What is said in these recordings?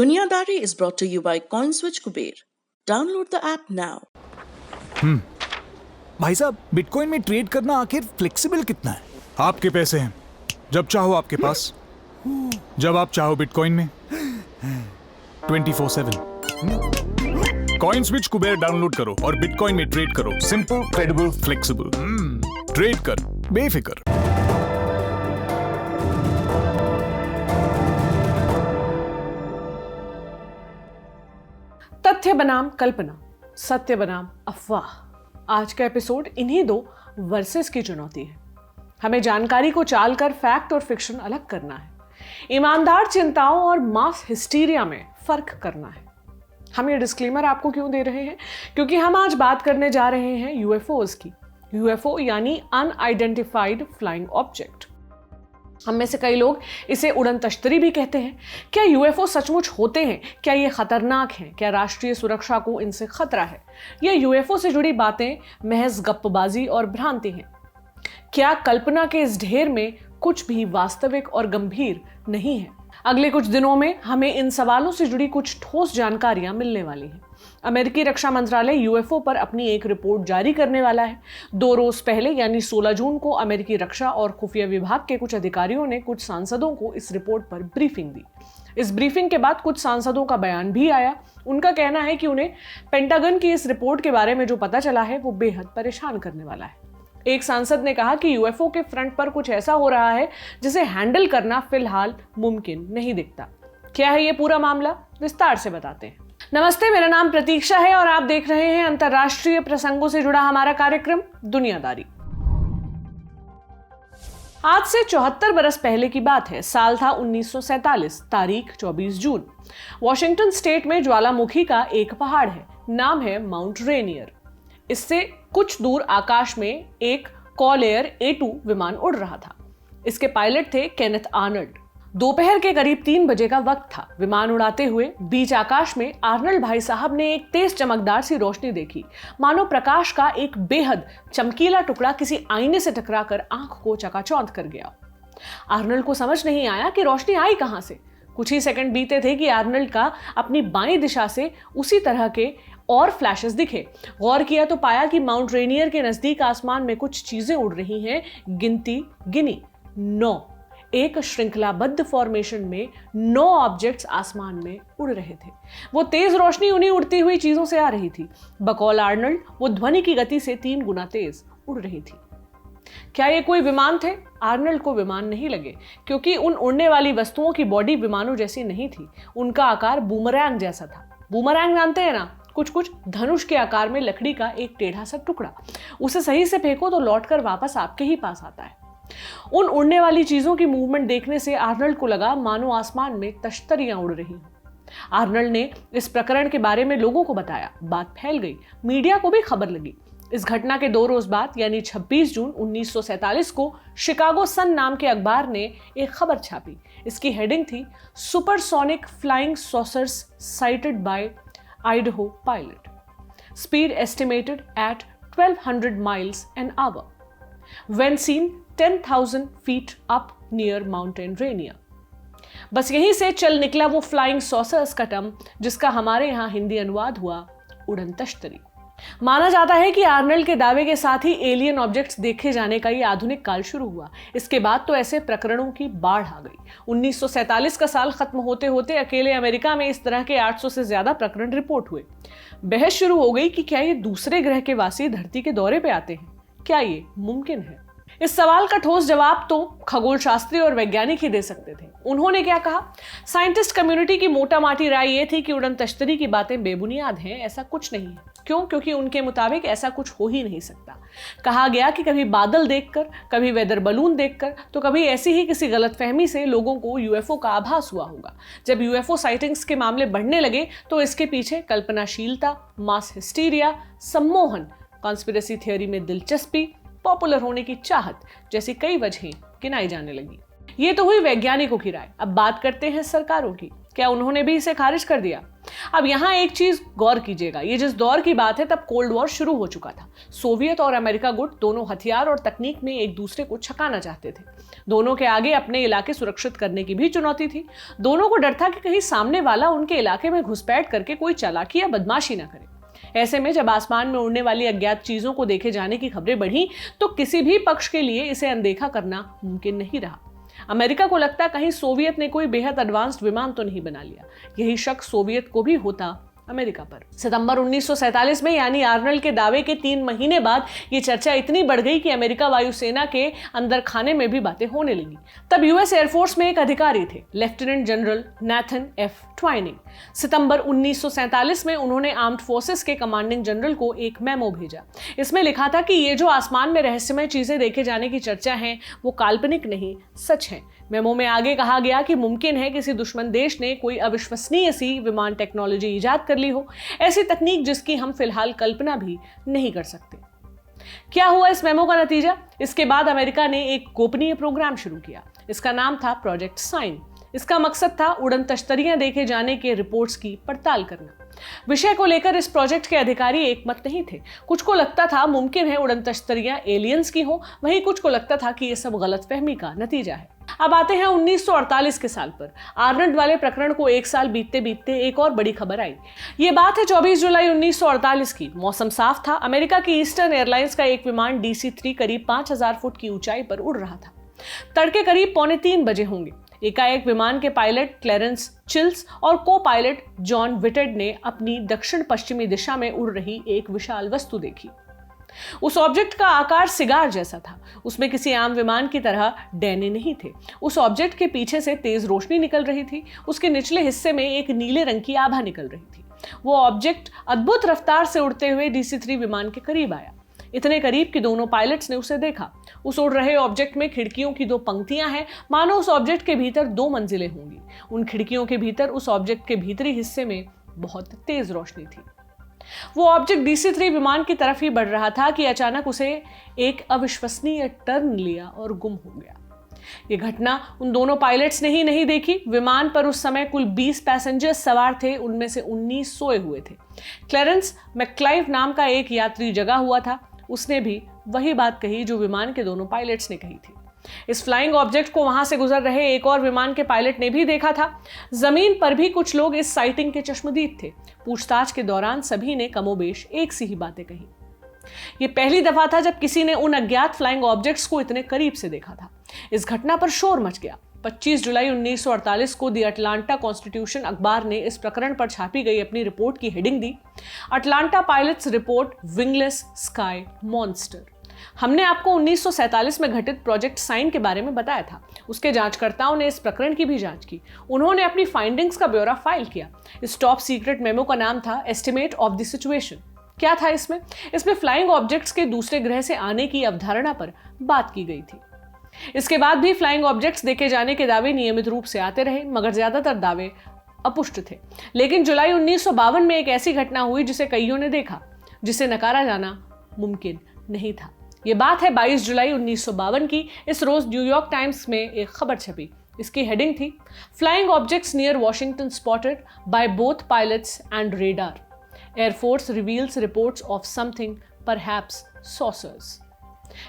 Dunyadari is brought to you by CoinSwitch Kuber. Download the app now. भाई साहब, bitcoin में trade करना आखिर फ्लेक्सिबल कितना है? आपके पैसे हैं, जब चाहो आपके पास, जब आप चाहो बिटकॉइन में 24/7। CoinSwitch कुबेर डाउनलोड करो और बिटकॉइन में ट्रेड करो। Simple, credible, flexible. ट्रेड कर बेफिक्र। तथ्य बनाम कल्पना, सत्य बनाम अफवाह। आज का एपिसोड इन्हीं दो वर्सेस की चुनौती है। हमें जानकारी को चाल कर फैक्ट और फिक्शन अलग करना है, ईमानदार चिंताओं और मास हिस्टीरिया में फर्क करना है। हम ये डिस्क्लेमर आपको क्यों दे रहे हैं? क्योंकि हम आज बात करने जा रहे हैं यूएफओज की। यूएफओ यानी अनआइडेंटिफाइड फ्लाइंग ऑब्जेक्ट। हम में से कई लोग इसे उड़न तश्तरी भी कहते हैं। क्या यूएफओ सचमुच होते हैं? क्या ये खतरनाक हैं? क्या राष्ट्रीय सुरक्षा को इनसे खतरा है? या यूएफओ से जुड़ी बातें महज गप्पबाजी और भ्रांति हैं? क्या कल्पना के इस ढेर में कुछ भी वास्तविक और गंभीर नहीं है? अगले कुछ दिनों में हमें इन सवालों से जुड़ी कुछ ठोस जानकारियां मिलने वाली हैं। अमेरिकी रक्षा मंत्रालय यूएफओ पर अपनी एक रिपोर्ट जारी करने वाला है। 2 रोज पहले यानी 16 जून को अमेरिकी रक्षा और खुफिया विभाग के कुछ अधिकारियों ने कुछ सांसदों को इस रिपोर्ट पर ब्रीफिंग दी। इस ब्रीफिंग के बाद कुछ सांसदों का बयान भी आया। उनका कहना है कि उन्हें पेंटागन की इस रिपोर्ट के बारे में जो पता चला है वो बेहद परेशान करने वाला है। एक सांसद ने कहा कि यूएफओ के फ्रंट पर कुछ ऐसा हो रहा है जिसे हैंडल करना फिलहाल मुमकिन नहीं दिखता। क्या है ये पूरा मामला? विस्तार से बताते हैं। नमस्ते, मेरा नाम प्रतीक्षा है और आप देख रहे हैं अंतर्राष्ट्रीय प्रसंगों से जुड़ा हमारा कार्यक्रम दुनियादारी। आज से 74 बरस पहले की बात है। साल था 1947, तारीख 24 जून। वॉशिंगटन स्टेट में ज्वालामुखी का एक पहाड़ है, नाम है माउंट रेनियर। इससे कुछ दूर आकाश में एक कॉलेयर A2 विमान उड़ रहा था। इसके पायलट थे केनेथ आर्नल्ड। दोपहर के करीब 3 बजे का वक्त था। विमान उड़ाते हुए बीच आकाश में आर्नल्ड भाई साहब ने एक तेज चमकदार सी रोशनी देखी, मानो प्रकाश का एक बेहद चमकीला टुकड़ा किसी आईने से टकराकर आंख को चकाचौंध कर गया। आर्नल्ड को समझ नहीं आया कि रोशनी आई कहां से। कुछ ही सेकंड बीते थे कि आर्नल्ड का अपनी बाईं दिशा से उसी तरह के और फ्लैशेस दिखे। गौर किया तो पाया कि माउंट रेनियर के नजदीक आसमान में कुछ चीजें उड़ रही हैं। गिनती गिनी 9। एक श्रृंखलाबद्ध फॉर्मेशन में 9 ऑब्जेक्ट्स आसमान में उड़ रहे थे। वो तेज रोशनी उन्हीं उड़ती हुई चीजों से आ रही थी। बकौल आर्नल्ड, वो ध्वनि की गति से 3 गुना तेज उड़ रही थी। क्या ये कोई विमान थे? आर्नल्ड को विमान नहीं लगे, क्योंकि उन उड़ने वाली वस्तुओं की बॉडी विमानों जैसी नहीं थी। उनका आकार बूमरैंग जैसा था। बूमरैंग जानते हैं ना? कुछ धनुष के आकार में लकड़ी का एक टेढ़ा सा टुकड़ा। उसे सही से फेंको तो लौटकर वापस आपके ही पास आता है। उन उड़ने वाली चीजों की मूवमेंट देखने से आर्नल्ड को लगा मानो आसमान में तश्तरियां उड़ रही हैं। आर्नल्ड ने इस प्रकरण के बारे में लोगों को बताया। बात फैल गई, मीडिया को भी खबर लगी। इस घटना के 2 रोज बाद यानी 26 जून 1947 को शिकागो सन नाम के अखबार ने एक खबर छापी। इसकी हेडिंग थी, supersonic flying saucers sighted by Idaho pilot. Speed estimated at 1200 miles an hour. When seen 10,000 feet up near Mountain Rainier. बस यहीं से चल निकला वो फ्लाइंग सॉसर्स का टर्म, जिसका हमारे यहाँ हिंदी अनुवाद हुआ उड़न तश्तरी। माना जाता है कि आर्नल्ड के दावे के साथ ही एलियन ऑब्जेक्ट्स देखे जाने का ये आधुनिक काल शुरू हुआ। इसके बाद तो ऐसे प्रकरणों की बाढ़ आ गई। 1947 का साल खत्म होते होते अकेले अमेरिका में इस तरह के 800 से ज्यादा प्रकरण रिपोर्ट हुए। बहस शुरू हो गई कि क्या ये दूसरे ग्रह के वासी धरती के दौरे पे आते हैं? क्या ये मुमकिन है? इस सवाल का ठोस जवाब तो खगोल शास्त्री और वैज्ञानिक ही दे सकते थे। उन्होंने क्या कहा? साइंटिस्ट कम्युनिटी की मोटामाटी राय ये थी कि उड़न तश्तरी की बातें बेबुनियाद हैं, ऐसा कुछ नहीं है। क्यों? क्योंकि उनके मुताबिक ऐसा कुछ हो ही नहीं सकता। कहा गया कि कभी बादल देखकर, कभी वेदर बलून देखकर, तो कभी ऐसी ही किसी गलतफहमी से लोगों को यूएफओ का आभास हुआ होगा। जब यूएफओ साइटिंग्स के मामले बढ़ने लगे तो इसके पीछे कल्पनाशीलता, मास हिस्टीरिया, सम्मोहन, कॉन्स्पिरेसी थियोरी में दिलचस्पी, पॉपुलर होने की चाहत जैसी कई वजहें गिनाई जाने लगी। ये तो हुई वैज्ञानिकों की राय। अब बात करते हैं सरकारों की। क्या उन्होंने भी इसे खारिज कर दिया? अब यहां एक चीज गौर कीजिएगा, ये जिस दौर की बात है तब कोल्ड वॉर शुरू हो चुका था। सोवियत और अमेरिका गुट दोनों हथियार और तकनीक में एक दूसरे को छकाना चाहते थे। दोनों के आगे अपने इलाके सुरक्षित करने की भी चुनौती थी। दोनों को डर था कि कहीं सामने वाला उनके इलाके में घुसपैठ करके कोई चालाकी या बदमाशी ना करे। ऐसे में जब आसमान में उड़ने वाली अज्ञात चीजों को देखे जाने की खबरें बढ़ी तो किसी भी पक्ष के लिए इसे अनदेखा करना मुमकिन नहीं रहा। अमेरिका को लगता कहीं सोवियत ने कोई बेहद एडवांस्ड विमान तो नहीं बना लिया। यही शक सोवियत को भी होता अमेरिका पर। सितंबर 1947 में यानी आर्नल्ड के दावे के 3 महीने बाद ये चर्चा इतनी बढ़ गई कि अमेरिका वायुसेना के अंदर खाने में भी बातें होने लगी। तब यूएस एयरफोर्स में एक अधिकारी थे, लेफ्टिनेंट जनरल नैथन एफ ट्वाइनिंग। सितंबर 1947 में उन्होंने आर्म्ड फोर्सेस के कमांडिंग जनरल को एक मेमो भेजा। इसमें लिखा था कि ये जो आसमान में रहस्यमय चीजें देखे जाने की चर्चा है वो काल्पनिक नहीं, सच है। मेमो में आगे कहा गया कि मुमकिन है किसी दुश्मन देश ने कोई अविश्वसनीय सी विमान टेक्नोलॉजी इजाद कर ली हो, ऐसी तकनीक जिसकी हम फिलहाल कल्पना भी नहीं कर सकते। क्या हुआ इस मेमो का नतीजा? इसके बाद अमेरिका ने एक गोपनीय प्रोग्राम शुरू किया। इसका नाम था प्रोजेक्ट साइन। इसका मकसद था उड़न तश्तरियां देखे जाने के रिपोर्ट्स की पड़ताल करना। विषय को लेकर इस प्रोजेक्ट के अधिकारी एक मत नहीं थे। कुछ को लगता था मुमकिन है उड़न तश्तरियां एलियंस की हो, वहीं कुछ को लगता था कि यह सब गलतफहमी का नतीजा है। अब आते हैं 1948 के साल पर। आर्नल्ड वाले प्रकरण को एक साल बीतते बीतते एक और बड़ी खबर आई। ये बात है 24 जुलाई 1948 की। मौसम साफ था। अमेरिका की ईस्टर्न एयरलाइंस का एक विमान DC-3 करीब 5000 फुट की ऊंचाई पर उड़ रहा था। तड़के करीब 2:45 बजे होंगे। एकाएक विमान के पायलट क्लेरेंस चिल्स और को पायलट जॉन विटेड ने अपनी दक्षिण पश्चिमी दिशा में उड़ रही एक विशाल वस्तु देखी। उस ऑब्जेक्ट का आकार सिगार जैसा था। उसमें किसी आम विमान की तरह डैने नहीं थे। उस ऑब्जेक्ट के पीछे से तेज रोशनी निकल रही थी। उसके निचले हिस्से में एक नीले रंग की आभा निकल रही थी। वो ऑब्जेक्ट अद्भुत रफ्तार से उड़ते हुए DC-3 विमान के करीब आया। इतने करीब कि दोनों पायलट्स ने उसे देखा। उस उड़ रहे ऑब्जेक्ट में खिड़कियों की 2 पंक्तियां हैं, मानो उस ऑब्जेक्ट के भीतर 2 मंजिलें होंगी। उन खिड़कियों के भीतर उस ऑब्जेक्ट के भीतरी हिस्से में बहुत तेज रोशनी थी। वो ऑब्जेक्ट DC-3 विमान की तरफ ही बढ़ रहा था कि अचानक उसे एक अविश्वसनीय टर्न लिया और गुम हो गया। ये घटना उन दोनों पायलट्स ने ही नहीं देखी। विमान पर उस समय कुल 20 पैसेंजर्स सवार थे, उनमें से 19 सोए हुए थे। क्लेरेंस मैक्लाइव नाम का एक यात्री जगा हुआ था। उसने भी वही बात कही जो विमान के दोनों पायलट्स ने कही थी। इस फ्लाइंग ऑब्जेक्ट को वहां से गुजर रहे एक और विमान के पायलट ने भी देखा था। जमीन पर भी कुछ लोग इस साइटिंग के चश्मदीद थे। पूछताछ के दौरान सभी ने कमोबेश एक सी ही बातें कही। यह पहली दफा था जब किसी ने उन अज्ञात फ्लाइंग ऑब्जेक्ट्स को इतने करीब से देखा था। इस घटना पर शोर मच गया। 25 जुलाई 1948 को द अटलांटा कॉन्स्टिट्यूशन अखबार ने इस प्रकरण पर छापी गई अपनी रिपोर्ट की हेडिंग दी, Atlanta pilots report wingless sky monster. हमने आपको 1947 में घटित प्रोजेक्ट साइन के बारे में बताया था। उसके जांचकर्ताओं ने इस प्रकरण की भी जांच की। उन्होंने अपनी फाइंडिंग्स का ब्यौरा फाइल किया। इस टॉप सीक्रेट मेमो का नाम था एस्टिमेट ऑफ द सिचुएशन। क्या था इसमें? इसमें फ्लाइंग ऑब्जेक्ट्स के दूसरे ग्रह से आने की अवधारणा पर बात की गई थी। इसके बाद भी फ्लाइंग ऑब्जेक्ट्स देखे जाने के दावे नियमित रूप से आते रहे, मगर ज्यादातर दावे अपुष्ट थे। लेकिन जुलाई 1952 में एक ऐसी घटना हुई जिसे कईयों ने देखा, जिसे नकारा जाना मुमकिन नहीं था। ये बात है 22 जुलाई 1952 की। इस रोज न्यूयॉर्क टाइम्स में एक खबर छपी। इसकी हेडिंग थी, flying objects near Washington spotted by both pilots and radar, air force reveals reports of something perhaps saucers.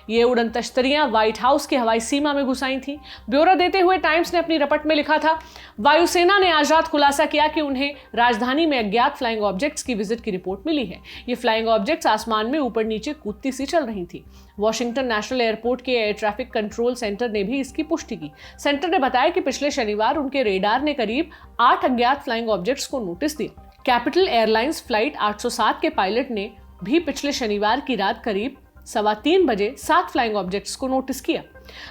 ये उड़न तश्तरियां व्हाइट हाउस की हवाई सीमा में घुस आई थी। ब्यौरा देते हुए टाइम्स ने अपनी रपट में लिखा था, वायुसेना ने आज रात खुलासा किया कि उन्हें राजधानी में अज्ञात फ्लाइंग ऑब्जेक्ट्स की विजिट की रिपोर्ट मिली है। ये फ्लाइंग ऑब्जेक्ट्स आसमान में ऊपर नीचे कूदती सी चल रही थी। वॉशिंगटन नेशनल एयरपोर्ट के एयर ट्रैफिक कंट्रोल सेंटर ने भी इसकी पुष्टि की। सेंटर ने बताया कि पिछले शनिवार उनके रेडार ने करीब 8 अज्ञात फ्लाइंग ऑब्जेक्ट्स को नोटिस दिया। कैपिटल एयरलाइंस फ्लाइट 807 के पायलट ने भी पिछले शनिवार की रात करीब 3:15 बजे 7 फ्लाइंग ऑब्जेक्ट्स को नोटिस किया।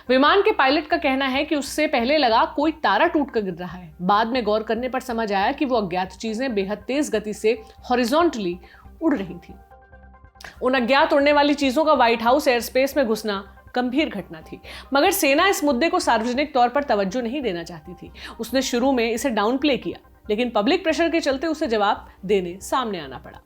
विमान के पायलट का कहना है कि उससे पहले लगा कोई तारा टूट कर गिर रहा है। बाद में गौर करने पर समझ आया कि वो अज्ञात चीजें बेहद तेज गति से हॉरिजॉन्टली उड़ रही थी। उन अज्ञात उड़ने वाली चीजों का व्हाइट हाउस एयर स्पेस में घुसना गंभीर घटना थी, मगर सेना इस मुद्दे को सार्वजनिक तौर पर तवज्जो नहीं देना चाहती थी। उसने शुरू में इसे डाउन प्ले किया, लेकिन पब्लिक प्रेशर के चलते उसे जवाब देने सामने आना पड़ा।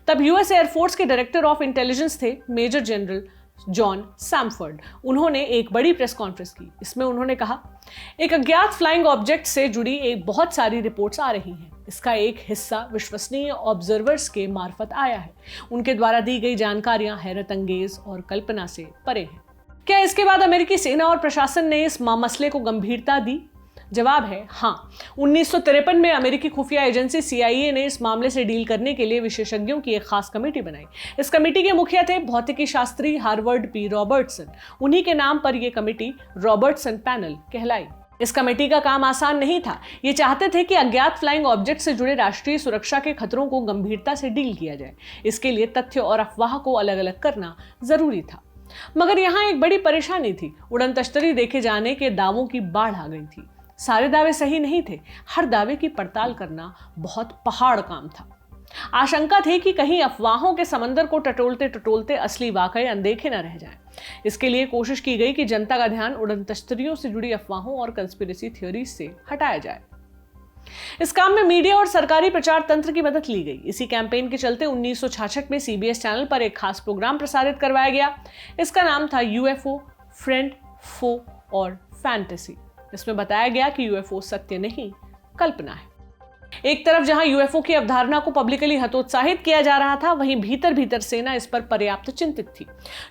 तब यूएस एयरफोर्स के डायरेक्टर ऑफ इंटेलिजेंस थे मेजर जनरल जॉन सैमफर्ड, उन्होंने एक बड़ी प्रेस कॉन्फ्रेंस की। इसमें उन्होंने कहा, एक अज्ञात फ्लाइंग ऑब्जेक्ट से जुड़ी एक बहुत सारी रिपोर्ट्स आ रही हैं। इसका एक हिस्सा विश्वसनीय ऑब्जर्वर्स के मार्फत आया है। उनके द्वारा दी गई जानकारियां हैरत अंगेज और कल्पना से परे हैं। क्या इसके बाद अमेरिकी सेना और प्रशासन ने इस मसले को गंभीरता दी? जवाब है हाँ। 1953 में अमेरिकी खुफिया एजेंसी CIA ने इस मामले से डील करने के लिए विशेषज्ञों की एक खास कमेटी बनाई। इस कमेटी के मुखिया थे भौतिकी शास्त्री हार्वर्ड P. रॉबर्टसन। उन्हीं के नाम पर यह कमेटी रॉबर्टसन पैनल कहलाई। इस कमेटी का काम आसान नहीं था। ये चाहते थे कि अज्ञात फ्लाइंग ऑब्जेक्ट से जुड़े राष्ट्रीय सुरक्षा के खतरों को गंभीरता से डील किया जाए। इसके लिए तथ्य और अफवाह को अलग अलग करना जरूरी था। मगर यहाँ एक बड़ी परेशानी थी। उड़न तश्तरी देखे जाने के दावों की बाढ़ आ गई थी। सारे दावे सही नहीं थे। हर दावे की पड़ताल करना बहुत पहाड़ काम था। आशंका थी कि कहीं अफवाहों के समंदर को टटोलते टटोलते असली वाकये अनदेखे न रह जाएं। इसके लिए कोशिश की गई कि जनता का ध्यान उड़न तश्तरियों से जुड़ी अफवाहों और कंस्पिरेसी थ्योरीज से हटाया जाए। इस काम में मीडिया और सरकारी प्रचार तंत्र की मदद ली गई। इसी कैंपेन के चलते 1966 में CBS चैनल पर एक खास प्रोग्राम प्रसारित करवाया गया। इसका नाम था UFO फ्रेंड, फो और फैंटेसी। इसमें बताया गया कि UFO सत्य नहीं, कल्पना है। एक तरफ जहां UFO की अवधारणा को पब्लिकली हतोत्साहित किया जा रहा था, वहीं भीतर भीतर सेना इस पर पर्याप्त चिंतित थी।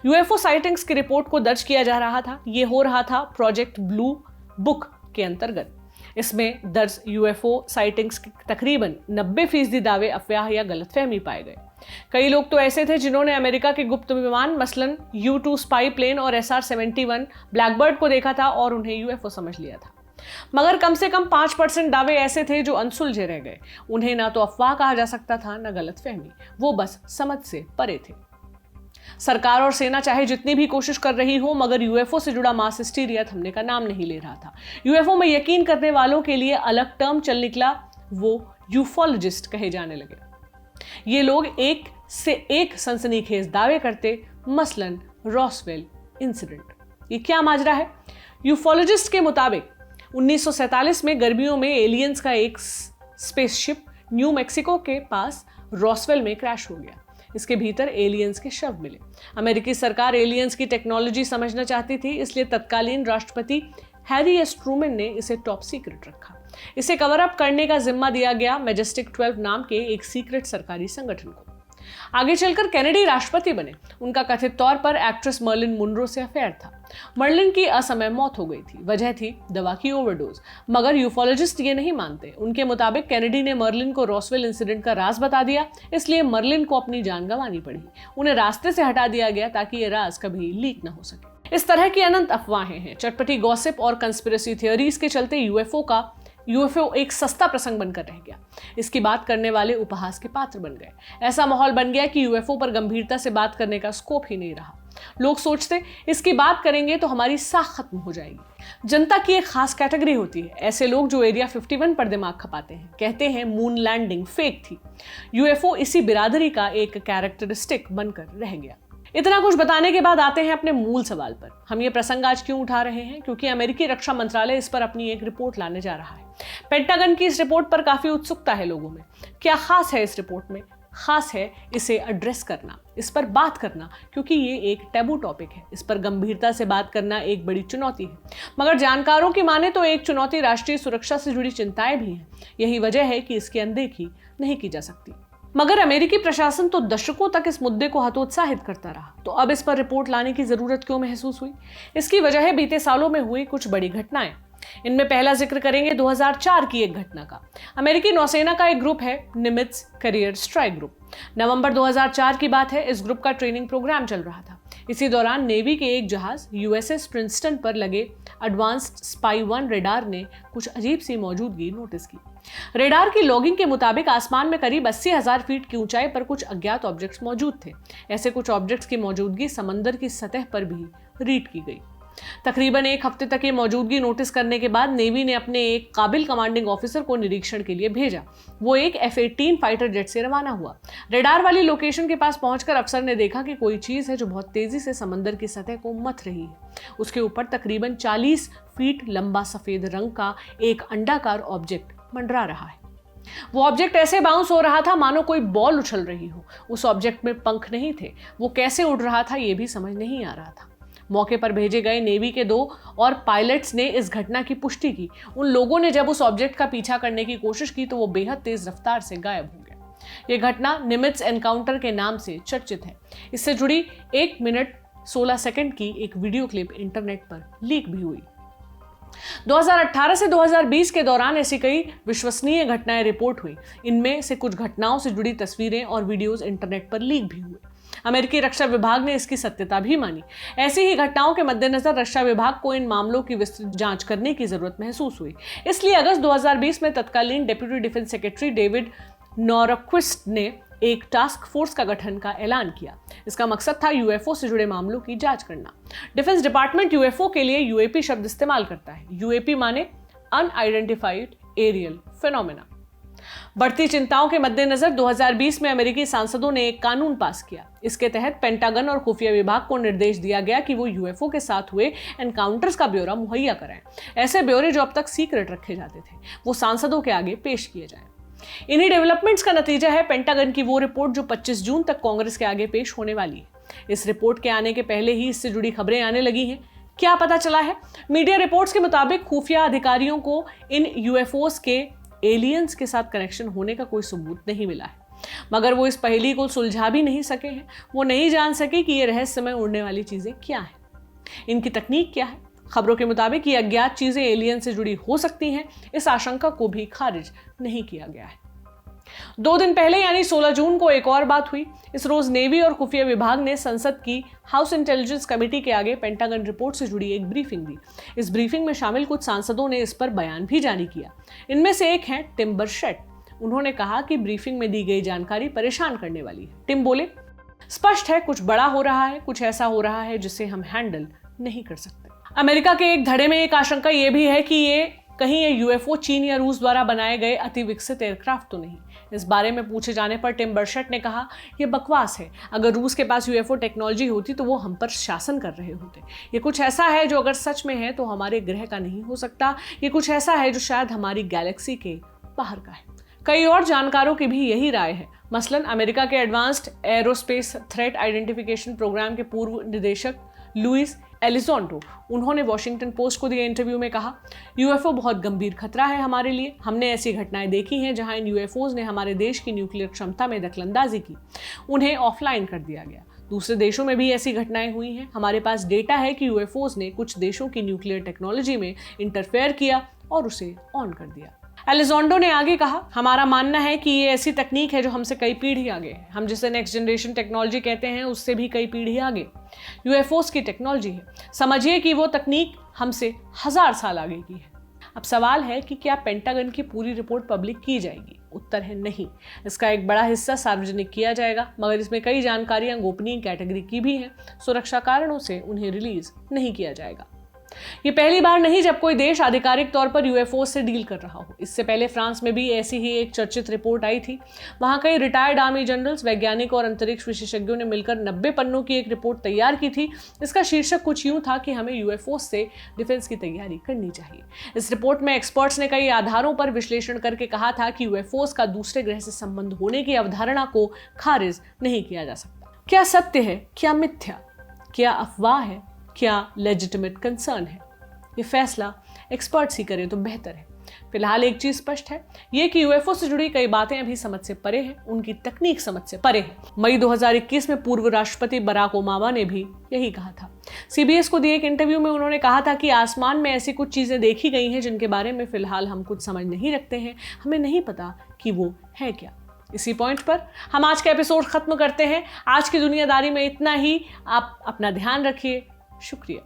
UFO साइटिंग्स की रिपोर्ट को दर्ज किया जा रहा था। यह हो रहा था प्रोजेक्ट ब्लू बुक के अंतर्गत। इसमें दर्ज UFO साइटिंग्स के तकरीबन 90% दावे अफवाह या गलतफहमी पाए गए। कई लोग तो ऐसे थे जिन्होंने अमेरिका के गुप्त विमान मसलन U-2 स्पाई प्लेन और SR-71 ब्लैकबर्ड को देखा था और उन्हें UFO समझ लिया था। मगर कम से कम 5% दावे ऐसे थे जो अनसुलझे रह गए। उन्हें ना तो अफवाह कहा जा सकता था, ना गलतफहमी। वो बस समझ से परे थे। सरकार और सेना चाहे जितनी भी कोशिश कर रही हो, मगर UFO से जुड़ा मास हिस्टीरिया थमने का नाम नहीं ले रहा था। UFO में यकीन करने वालों के लिए अलग टर्म चल निकला, वो यूफोलॉजिस्ट कहे जाने लगे। ये लोग एक से एक सनसनीखेज दावे करते, मसलन रॉसवेल इंसिडेंट। ये क्या माजरा है? यूफोलॉजिस्ट के मुताबिक 1947 में गर्मियों में एलियंस का एक स्पेसशिप न्यू मैक्सिको के पास रॉसवेल में क्रैश हो गया। इसके भीतर एलियंस के शव मिले। अमेरिकी सरकार एलियंस की टेक्नोलॉजी समझना चाहती थी, इसलिए तत्कालीन राष्ट्रपति हैरी एस ट्रूमैन ने इसे टॉप सीक्रेट रखा। इसे कवर अप करने का जिम्मा दिया गया मैजेस्टिक 12 नाम के एक सीक्रेट सरकारी संगठन को। आगे चलकर केनेडी राष्ट्रपति बने। उनका कथित तौर पर एक्ट्रेस मर्लिन मुनरो से अफेयर था। मर्लिन की असमय मौत हो गई थी। वजह थी दवा की ओवरडोज। मगर यूफोलॉजिस्ट ये नहीं मानते। उनके मुताबिक केनेडी ने मर्लिन को रॉसवेल इंसिडेंट का राज बता दिया, इसलिए मर्लिन को अपनी जान गंवानी पड़ी। उन्हें रास्ते से हटा दिया गया ताकि ये राज कभी लीक न हो सके। इस तरह की अनंत अफवाहें हैं। चटपटी गॉसिप और कंस्पिरेसी थियोरीज के चलते UFO एक सस्ता प्रसंग बनकर रह गया। इसकी बात करने वाले उपहास के पात्र बन गए। ऐसा माहौल बन गया कि UFO पर गंभीरता से बात करने का स्कोप ही नहीं रहा। लोग सोचते इसकी बात करेंगे तो हमारी साख खत्म हो जाएगी। जनता की एक खास कैटेगरी होती है, ऐसे लोग जो एरिया 51 पर दिमाग खपाते हैं, कहते हैं मून लैंडिंग फेक थी। UFO इसी बिरादरी का एक कैरेक्टरिस्टिक बनकर रह गया। इतना कुछ बताने के बाद आते हैं अपने मूल सवाल पर। हम ये प्रसंग आज क्यों उठा रहे हैं? क्योंकि अमेरिकी रक्षा मंत्रालय इस पर अपनी एक रिपोर्ट लाने जा रहा है। पेंटागन की इस रिपोर्ट पर काफी उत्सुकता है लोगों में। क्या खास है इस रिपोर्ट में? खास है इसे एड्रेस करना, इस पर बात करना, क्योंकि ये एक टैबू टॉपिक है। इस पर गंभीरता से बात करना एक बड़ी चुनौती है। मगर जानकारों की माने तो एक चुनौती राष्ट्रीय सुरक्षा से जुड़ी चिंताएं भी हैं। यही वजह है कि इसकी अनदेखी नहीं की जा सकती। मगर अमेरिकी प्रशासन तो दशकों तक इस मुद्दे को हतोत्साहित करता रहा, तो अब इस पर रिपोर्ट लाने की जरूरत क्यों महसूस हुई? इसकी वजह है बीते सालों में हुई कुछ बड़ी घटनाएं। इनमें पहला जिक्र करेंगे 2004 की एक घटना का। अमेरिकी नौसेना का एक ग्रुप है निमित्ज करियर स्ट्राइक ग्रुप। नवंबर 2004 की बात है। इस ग्रुप का ट्रेनिंग प्रोग्राम चल रहा था। इसी दौरान नेवी के एक जहाज USS प्रिंसटन पर लगे एडवांस्ड स्पाई 1 रेडार ने कुछ अजीब सी मौजूदगी नोटिस की। रेडार की लॉगिंग के मुताबिक आसमान में करीब 80,000 फीट की ऊंचाई पर कुछ अज्ञात ऑब्जेक्ट्स मौजूद थे। ऐसे कुछ ऑब्जेक्ट्स की मौजूदगी समंदर की सतह पर भी रीड की गई। तकरीबन एक हफ्ते तक ये मौजूदगी नोटिस करने के बाद नेवी ने अपने एक काबिल कमांडिंग ऑफिसर को निरीक्षण के लिए भेजा। वो एक F-18 फाइटर जेट से रवाना हुआ। रेडार वाली लोकेशन के पास पहुंचकर अफसर ने देखा कि कोई चीज है जो बहुत तेजी से समंदर की सतह को मथ रही है। उसके ऊपर तकरीबन 40 फीट लंबा सफेद रंग का एक अंडाकार ऑब्जेक्ट मंडरा रहा है। वो ऑब्जेक्ट ऐसे बाउंस हो रहा था मानो कोई बॉल उछल रही हो। उस ऑब्जेक्ट में पंख नहीं थे, वो कैसे उड़ रहा था ये भी समझ नहीं आ रहा था। मौके पर भेजे गए नेवी के 2 और पायलट्स ने इस घटना की पुष्टि की। उन लोगों ने जब उस ऑब्जेक्ट का पीछा करने की कोशिश की तो वो बेहद तेज रफ्तार से गायब हो गया। ये घटना निमित्ज एनकाउंटर के नाम से चर्चित है। इससे जुड़ी 1 मिनट 16 सेकंड की एक वीडियो क्लिप इंटरनेट पर लीक भी हुई। 2018 से 2020 के दौरान ऐसी कई विश्वसनीय घटनाएं रिपोर्ट हुई। इनमें से कुछ घटनाओं से जुड़ी तस्वीरें और वीडियोस इंटरनेट पर लीक भी हुए। अमेरिकी रक्षा विभाग ने इसकी सत्यता भी मानी। ऐसी ही घटनाओं के मद्देनजर रक्षा विभाग को इन मामलों की विस्तृत जांच करने की जरूरत महसूस हुई। इसलिए अगस्त 2020 में तत्कालीन डिप्टी डिफेंस सेक्रेटरी डेविड नॉरक्विस्ट ने एक टास्क फोर्स का गठन का ऐलान किया। इसका मकसद था यूएफओ से जुड़े मामलों की जांच करना। डिफेंस डिपार्टमेंट यूएफओ के लिए यूएपी शब्द इस्तेमाल करता है। यूएपी माने अनआइडेंटिफाइड एरियल फिनोमेना। बढ़ती चिंताओं के मद्देनजर 2020 में अमेरिकी सांसदों ने एक कानून पास किया। इसके तहत पेंटागन और खुफिया विभाग को निर्देश दिया गया कि वो यूएफओ के साथ हुए एनकाउंटर्स का ब्यौरा मुहैया कराएं। ऐसे ब्यौरे जो अब तक सीक्रेट रखे जाते थे वो सांसदों के आगे पेश किए जाएं। इन्हीं डेवलपमेंट्स का नतीजा है पेंटागन की वो रिपोर्ट जो 25 जून तक कांग्रेस के आगे पेश होने वाली है। इस रिपोर्ट के आने के पहले ही इससे जुड़ी खबरें आने लगी हैं। क्या पता चला है? मीडिया रिपोर्ट्स के मुताबिक खुफिया अधिकारियों को इन यूएफओस के एलियंस के साथ कनेक्शन होने का कोई सबूत नहीं मिला है, मगर वो इस पहेली को सुलझा भी नहीं सके हैं। वो नहीं जान सके कि ये रहस्यमय उड़ने वाली चीजें क्या हैं, इनकी तकनीक क्या है। खबरों के मुताबिक ये अज्ञात चीजें एलियन से जुड़ी हो सकती हैं। इस आशंका को भी खारिज नहीं किया गया है। 2 दिन पहले यानी 16 जून को एक और बात हुई। इस रोज नेवी और खुफिया विभाग ने संसद की हाउस इंटेलिजेंस कमेटी के आगे पेंटागन रिपोर्ट से जुड़ी एक ब्रीफिंग दी। इस ब्रीफिंग में शामिल कुछ सांसदों ने इस पर बयान भी जारी किया। इनमें से एक हैं टिम बर्शेट। उन्होंने कहा कि ब्रीफिंग में दी गई जानकारी परेशान करने वाली है। टिम बोले, स्पष्ट है कुछ बड़ा हो रहा है, कुछ ऐसा हो रहा है जिसे हम हैंडल नहीं कर सकते। अमेरिका के एक धड़े में एक आशंका यह भी है कि कहीं ये यूएफओ चीन या रूस द्वारा बनाए गए अति विकसित एयरक्राफ्ट तो नहीं। इस बारे में पूछे जाने पर टिम बर्शेट ने कहा, यह बकवास है। अगर रूस के पास यूएफओ टेक्नोलॉजी होती तो वो हम पर शासन कर रहे होते। ये कुछ ऐसा है जो अगर सच में है तो हमारे ग्रह का नहीं हो सकता। ये कुछ ऐसा है जो शायद हमारी गैलेक्सी के बाहर का है। कई और जानकारों की भी यही राय है। मसलन अमेरिका के advanced aerospace threat identification program के पूर्व निदेशक लुइस एलिजोंडो, उन्होंने वॉशिंगटन पोस्ट को दिए इंटरव्यू में कहा, यूएफओ बहुत गंभीर खतरा है हमारे लिए। हमने ऐसी घटनाएं देखी हैं जहां इन यूएफओज ने हमारे देश की न्यूक्लियर क्षमता में दखलंदाजी की, उन्हें ऑफलाइन कर दिया गया। दूसरे देशों में भी ऐसी घटनाएं हुई हैं। हमारे पास डेटा है कि यूएफओज ने कुछ देशों की न्यूक्लियर टेक्नोलॉजी में इंटरफेयर किया और उसे ऑन कर दिया। एलिजोंडो ने आगे कहा, हमारा मानना है कि ये ऐसी तकनीक है जो हमसे कई पीढ़ी आगे है। हम जिसे नेक्स्ट जनरेशन टेक्नोलॉजी कहते हैं उससे भी कई पीढ़ी आगे यूएफओस की टेक्नोलॉजी है। समझिए कि वो तकनीक हमसे 1000 साल आगे की है। अब सवाल है कि क्या पेंटागन की पूरी रिपोर्ट पब्लिक की जाएगी? उत्तर है नहीं। इसका एक बड़ा हिस्सा सार्वजनिक किया जाएगा, मगर इसमें कई जानकारियां गोपनीय कैटेगरी की भी हैं। सुरक्षा कारणों से उन्हें रिलीज नहीं किया जाएगा। ये पहली बार नहीं जब कोई देश आधिकारिक तौर पर यूएफओ से डील कर रहा हो। इससे पहले फ्रांस में भी ऐसी ही एक चर्चित रिपोर्ट आई थी। वहां कई रिटायर्ड आर्मी जनरल्स, वैज्ञानिक और अंतरिक्ष विशेषज्ञों ने मिलकर 90 पन्नों की एक रिपोर्ट तैयार की थी। इसका शीर्षक कुछ यूं था कि हमें यूएफओ से डिफेंस की तैयारी करनी चाहिए। इस रिपोर्ट में एक्सपर्ट्स ने कई आधारों पर विश्लेषण करके कहा था कि यूएफओस का दूसरे ग्रह से संबंध होने की अवधारणा को खारिज नहीं किया जा सकता। क्या सत्य है, क्या मिथ्या, क्या अफवाह है, क्या लेजिटिमेट कंसर्न है, ये फैसला एक्सपर्ट्स ही करें तो बेहतर है। फिलहाल एक चीज स्पष्ट है, ये कि यूएफओ से जुड़ी कई बातें अभी समझ से परे हैं, उनकी तकनीक समझ से परे है। मई 2021 में पूर्व राष्ट्रपति बराक ओबामा ने भी यही कहा था। सीबीएस को दिए एक इंटरव्यू में उन्होंने कहा था कि आसमान में ऐसी कुछ चीजें देखी गई हैं जिनके बारे में फिलहाल हम कुछ समझ नहीं रखते हैं। हमें नहीं पता कि वो है क्या। इसी पॉइंट पर हम आज का एपिसोड खत्म करते हैं। आज की दुनियादारी में इतना ही। आप अपना ध्यान रखिए। शुक्रिया।